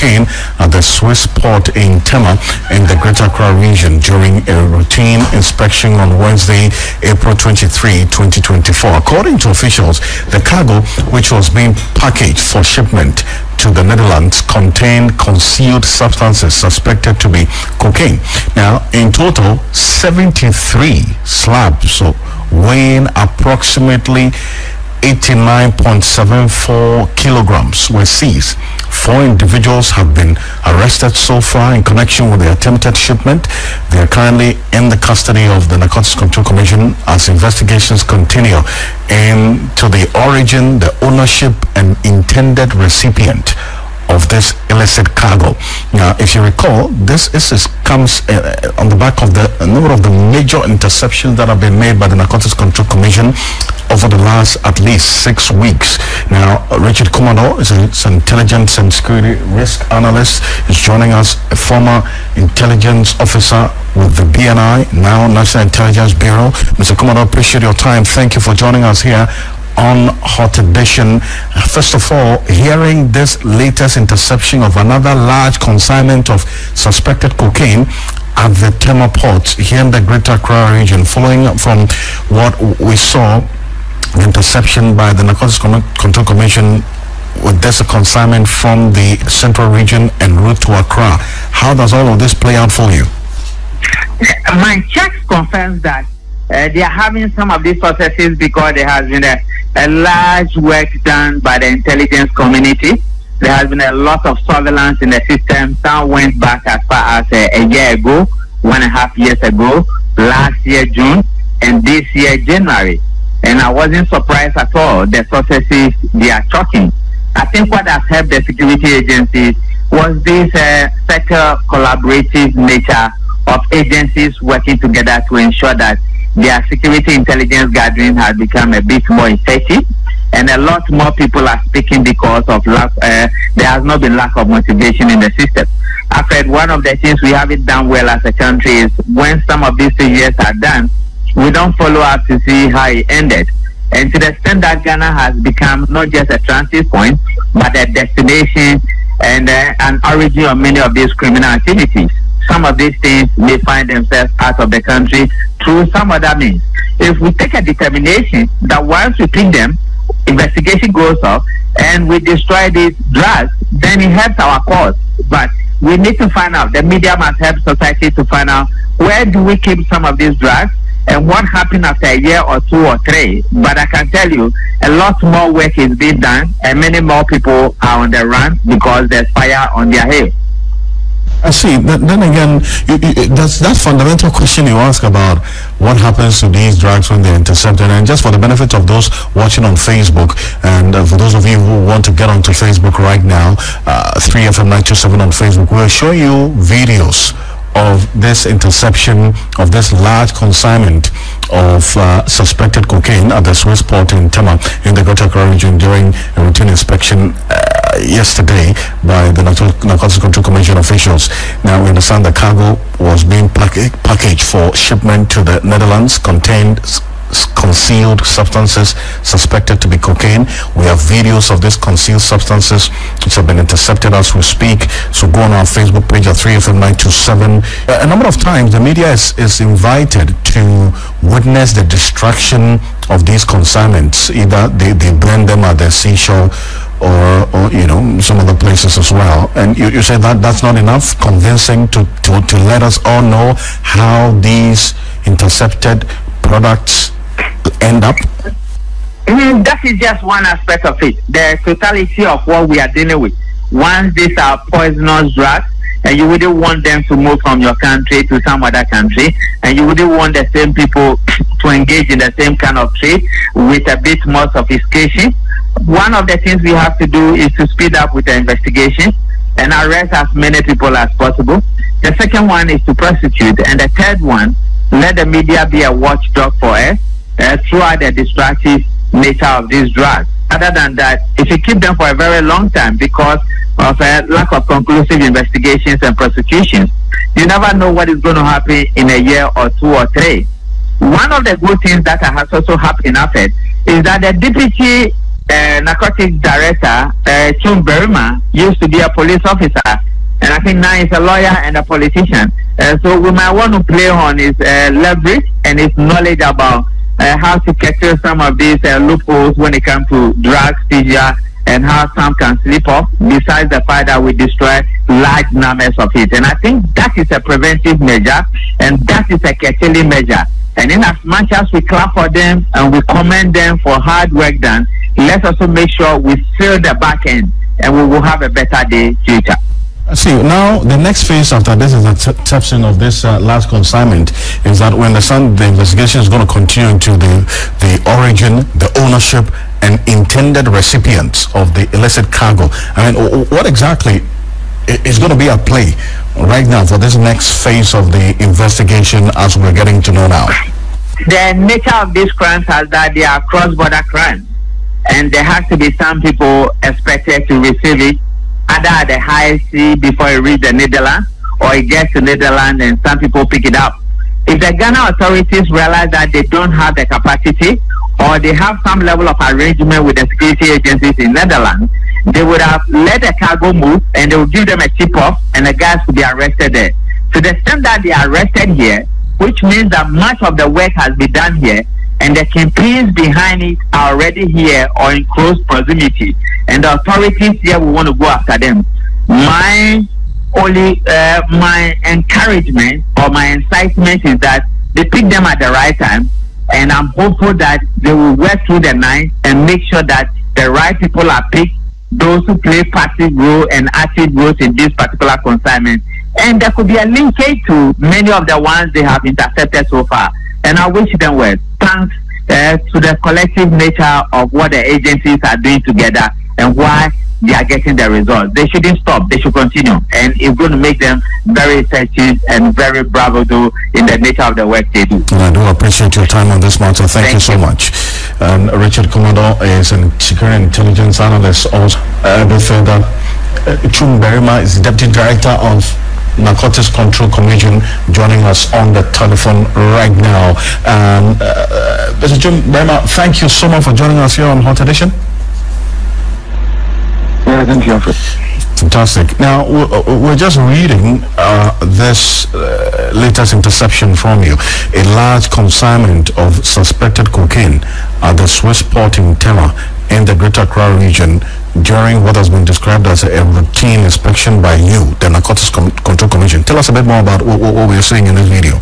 cocaine at the Swiss port in Tema in the Greater Accra region during a routine inspection on Wednesday, April 23, 2024. According to officials, the cargo, which was being packaged for shipment to the Netherlands, contained concealed substances suspected to be cocaine. Now, in total, 73 slabs, so weighing approximately 89.74 kilograms were seized. 4 individuals have been arrested so far in connection with the attempted shipment. They are currently in the custody of the Narcotics Control Commission as investigations continue into the origin, the ownership, and intended recipient of this illicit cargo. Now, if you recall, this comes on the back of a number of the major interceptions that have been made by the Narcotics Control Commission over the last at least 6 weeks. Now, Richard Commodore is an intelligence and security risk analyst. Is joining us, a former intelligence officer with the BNI, now National Intelligence Bureau. Mr. Commodore, appreciate your time. Thank you for joining us here on Hot Edition. First of all, hearing this latest interception of another large consignment of suspected cocaine at the Tema port here in the Greater Accra region, following up from what we saw, the interception by the Narcotics Control Commission with this consignment from the central region en route to Accra. How does all of this play out for you? My checks confirms that they are having some of these processes because there has been a large work done by the intelligence community. There has been a lot of surveillance in the system. Some went back as far as a year ago, 1.5 years ago, last year June, and this year January. And I wasn't surprised at all. The processes, they are shocking. I think what has helped the security agencies was this sector collaborative nature of agencies working together to ensure that their security intelligence gathering has become a bit more effective, and a lot more people are speaking because of lack. There has not been lack of motivation in the system. I've heard one of the things we haven't done well as a country is when some of these years are done, we don't follow up to see how it ended. And to the extent that Ghana has become not just a transit point, but a destination and an origin of many of these criminal activities. Some of these things may find themselves out of the country through some other means. If we take a determination that once we pick them, investigation goes off, and we destroy these drugs, then it helps our cause. But we need to find out, the media must help society to find out where do we keep some of these drugs and what happened after a year or 2 or 3. But I can tell you, a lot more work is being done and many more people are on the run because there's fire on their head. I see. Then again, that's that fundamental question you ask about what happens to these drugs when they're intercepted. And just for the benefit of those watching on Facebook, and for those of you who want to get onto Facebook right now, 3FM927 on Facebook, we'll show you videos of this interception of this large consignment of suspected cocaine at the Swiss port in Tema in the Greater Accra region during a routine inspection yesterday by the Narcotics Control Commission officials. Now, we understand the cargo was being packaged for shipment to the Netherlands, contained concealed substances suspected to be cocaine. We have videos of these concealed substances which have been intercepted as we speak. So go on our Facebook page at 3FM927. A number of times the media is invited to witness the destruction of these consignments. Either they burn them at the seashore or some other places as well. And you say that that's not enough convincing to let us all know how these intercepted products end up? That is just one aspect of it. The totality of what we are dealing with. Once these are poisonous drugs, and you wouldn't want them to move from your country to some other country, and you wouldn't want the same people to engage in the same kind of trade with a bit more sophistication. One of the things we have to do is to speed up with the investigation and arrest as many people as possible. The second one is to prosecute, and the third one, let the media be a watchdog for us throughout the destructive nature of these drugs. Other than that, if you keep them for a very long time because of a lack of conclusive investigations and prosecutions, you never know what is going to happen in a year or 2 or 3. One of the good things that has also happened in Afed is that the deputy narcotics director, Chieftaincy, used to be a police officer, and I think now he's a lawyer and a politician. So we might want to play on his leverage and his knowledge about how to curtail some of these loopholes when it comes to drugs, seizure, and how some can slip off, besides the fact that we destroy large numbers of it. And I think that is a preventive measure, and that is a curtailing measure. And in as much as we clap for them and we commend them for hard work done, let's also make sure we seal the back end, and we will have a better day future. See, now the next phase after this is the exception of this last consignment is that we understand the investigation is going to continue into the origin, the ownership, and intended recipients of the illicit cargo. I mean, what exactly is going to be at play right now for this next phase of the investigation as we're getting to know now? The nature of these crimes is that they are cross-border crimes, and there has to be some people expected to receive it either at the high sea before it reaches the Netherlands, or it gets to Netherlands and some people pick it up. If the Ghana authorities realize that they don't have the capacity, or they have some level of arrangement with the security agencies in Netherlands, they would have let the cargo move and they would give them a tip-off and the guys would be arrested there. To the extent that they are arrested here, which means that much of the work has been done here, and the kingpins behind it are already here or in close proximity, and the authorities here will want to go after them. My encouragement or my incitement is that they pick them at the right time, and I'm hopeful that they will work through the night and make sure that the right people are picked, those who play passive role and active roles in this particular consignment. And there could be a linkage to many of the ones they have intercepted so far. And I wish them well. Thanks to the collective nature of what the agencies are doing together and why they are getting the results. They shouldn't stop. They should continue. And it's going to make them very effective and very bravado in the nature of the work they do. And I do appreciate your time on this matter. Thank you so much. Richard Commodore is a security intelligence analyst. Also, further, Chieftaincy is Deputy Director of Narcotics Control Commission, joining us on the telephone right now. Mr. Chieftaincy, thank you so much for joining us here on Hot Edition. Yeah, thank you, Alfred. Fantastic. Now, we're just reading this latest interception from you. A large consignment of suspected cocaine at the Swiss port in Tema in the Greater Accra region during what has been described as a routine inspection by you, the Narcotics Control Commission. Tell us a bit more about what we're seeing in this video.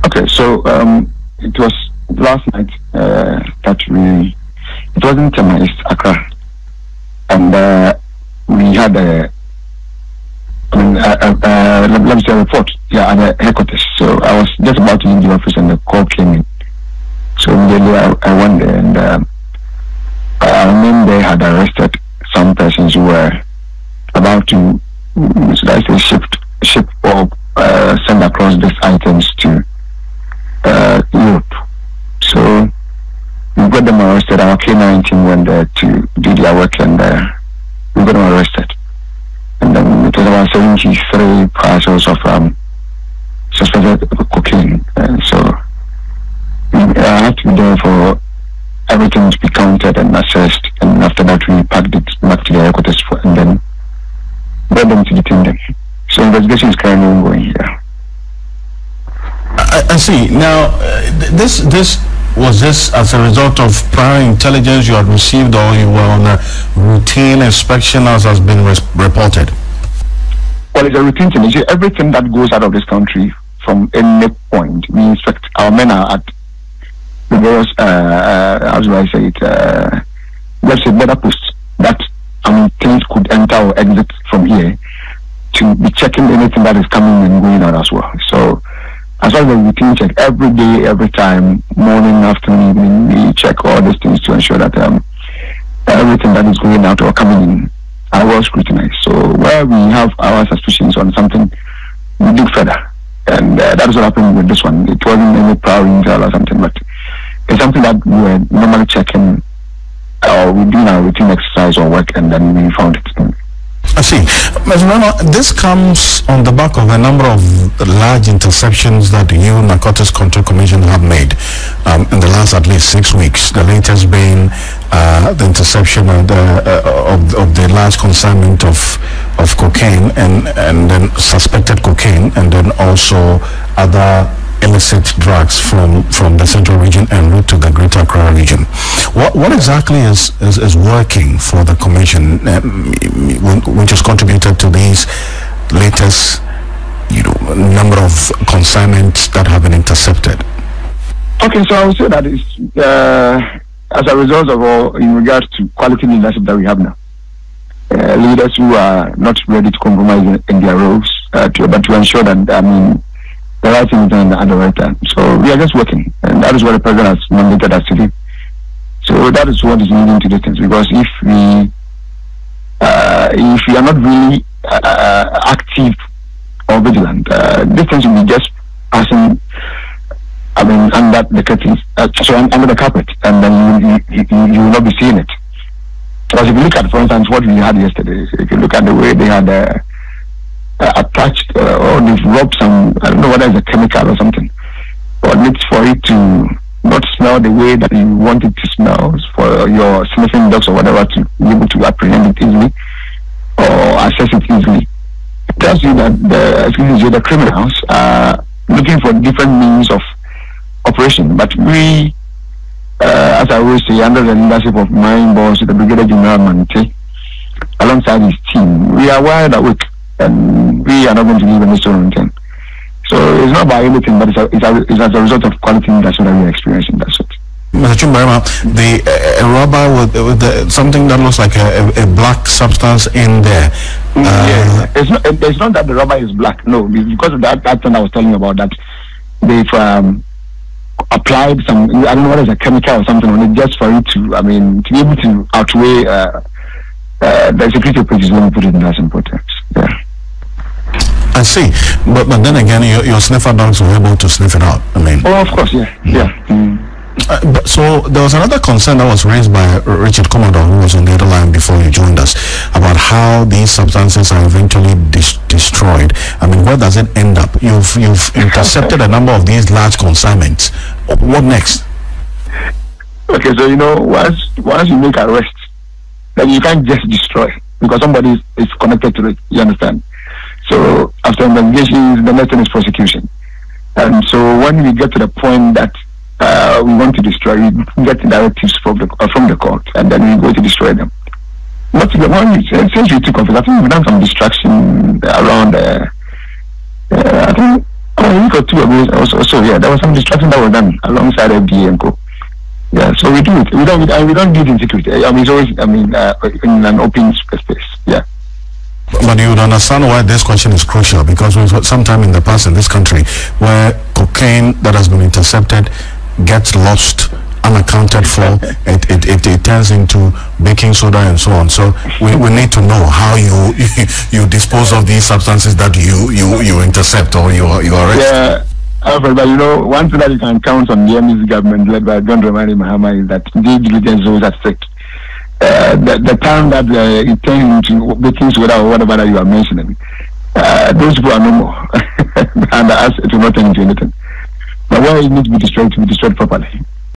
Okay, so it was last night that it wasn't Tema, it's Accra, and we had let me say a report, at the headquarters. So I was just about to leave the office and the call came in. So immediately I went there, and I remember they had arrested some persons who were about to, should I say, ship or send across these items to Europe. So we got them arrested. Our K9 team went there to do their work, and we got them arrested. And then it was about 73 parcels of suspected cocaine. And so I had to be there for everything to be counted and assessed. And after that, we packed it back to the headquarters and then brought them to detain them. So investigation is currently ongoing here. I see. Now, was this as a result of prior intelligence you had received, or you were on a routine inspection as has been reported? Well, it's a routine thing. You see, everything that goes out of this country from any point, we inspect. Our men are at the various, how do I say it, let's say border posts that, things could enter or exit from here, to be checking anything that is coming and going out as well. So, as well as a routine check, every day, every time, morning, afternoon, evening, we check all these things to ensure that everything that is going out or coming in are well scrutinized. So where we have our suspicions on something, we dig further. And that is what happened with this one. It wasn't any prior intel or something, but it's something that we were normally checking, or we do our routine exercise or work, and then we found it. I see. This comes on the back of a number of large interceptions that the Narcotics Control Commission have made in the last at least 6 weeks. The latest being the interception of the large consignment of cocaine and then suspected cocaine, and then also other illicit drugs from the central region en route to the Greater Accra region. What exactly is working for the commission, which has contributed to these latest number of consignments that have been intercepted? Okay, so I would say that it's as a result of all in regards to quality leadership that we have now. Leaders who are not ready to compromise in their roles, but to ensure that the right thing is done at the right time. So we are just working, and that is what the president has mandated us to do. So that is what is leading to distance. Because if we are not really active or vigilant, distance will be just passing. Under the curtains, under the carpet, and then you will not be seeing it. Because if you look at, for instance, what we had yesterday, if you look at the way they had attached or they've robbed some, I don't know whether it's a chemical or something, or it's for it to not smell the way that you want it to smell, for your sniffing dogs or whatever to be able to apprehend it easily or access it easily. It tells you that the criminals are looking for different means of operation. But we, as I always say, under the leadership of my boss, the Brigadier General Mante, alongside his team, we are wide awake, and we are not going to leave any stone unturned. So it's not by anything, but it's as a result of quality leadership that we are experiencing. That's it. Mr. Chumbarima, the rubber with something that looks like a black substance in there. Yeah, it's not that the rubber is black. No, because of that thing I was telling you about, that they've applied some, I don't know what is a chemical or something on it, just for it to, to be able to outweigh the security approaches. Let me put it in that simple terms. Yeah. I see, but then again, your sniffer dogs were able to sniff it out. Oh, of course, yeah, yeah. So there was another concern that was raised by Richard Commodore, who was on the other line before you joined us, about how these substances are eventually destroyed. Where does it end up? You've intercepted a number of these large consignments. What next? Okay, so once you make arrests, then you can't just destroy, because somebody is connected to it. You understand? So after investigations, the next thing is prosecution. And so when we get to the point that we want to destroy, we get directives from the court, and then we go to destroy them. But since we took office, I think we've done some distraction around. I think a week or two ago, also yeah, there was some distraction that was done alongside FDA and co. Yeah, so we do it. We don't do it in secret. It's always in an open space. Yeah. But you would understand why this question is crucial, because we've had some time in the past in this country where cocaine that has been intercepted gets lost, unaccounted for. It turns into baking soda and so on. So we need to know how you dispose of these substances that you intercept or you arrest. Yeah. But one thing that you can count on the NDC government led by John Dramani Mahama is that due diligence is always at stake. The time that it turns into baking soda or whatever that you are mentioning, those people are no more, and it will not turn into anything. But where it needs to be destroyed properly.